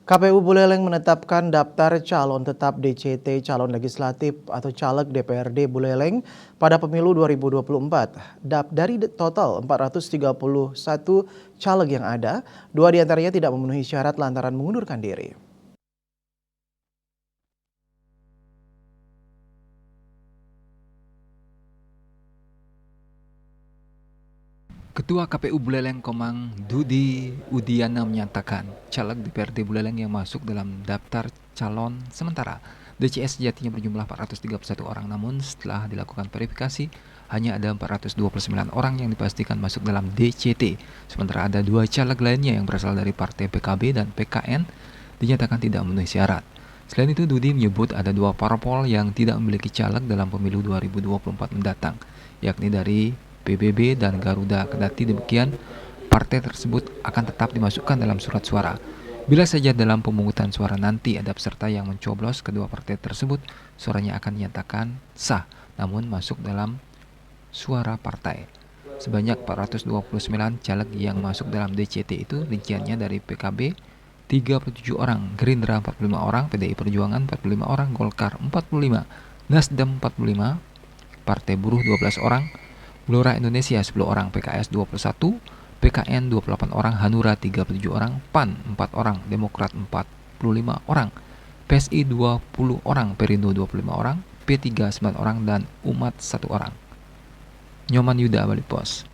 KPU Buleleng menetapkan daftar calon tetap DCT calon legislatif atau caleg DPRD Buleleng pada pemilu 2024. Dari total 431 caleg yang ada, 2 diantaranya tidak memenuhi syarat lantaran mengundurkan diri. Ketua KPU Buleleng Komang Dudi Udiana menyatakan caleg DPRD Buleleng yang masuk dalam daftar calon sementara DCS sejatinya berjumlah 431 orang, namun setelah dilakukan verifikasi hanya ada 429 orang yang dipastikan masuk dalam DCT, sementara ada 2 caleg lainnya yang berasal dari partai PKB dan PKN dinyatakan tidak memenuhi syarat. Selain itu, Dudi menyebut ada 2 parpol yang tidak memiliki caleg dalam pemilu 2024 mendatang, yakni dari PBB dan Garuda. Kendati demikian, partai tersebut akan tetap dimasukkan dalam surat suara. Bila saja dalam pemungutan suara nanti ada peserta yang mencoblos kedua partai tersebut, suaranya akan dinyatakan sah, namun masuk dalam suara partai. Sebanyak 429 caleg yang masuk dalam DCT itu rinciannya dari PKB 37 orang, Gerindra 45 orang, PDI Perjuangan 45 orang, Golkar 45, Nasdem 45, Partai Buruh 12 orang, Gelora Indonesia 10 orang, PKS 21, PKN 28 orang, Hanura 37 orang, PAN 4 orang, Demokrat 45 orang, PSI 20 orang, Perindo 25 orang, P3 9 orang, dan Umat 1 orang. Nyoman Yuda, Bali Pos.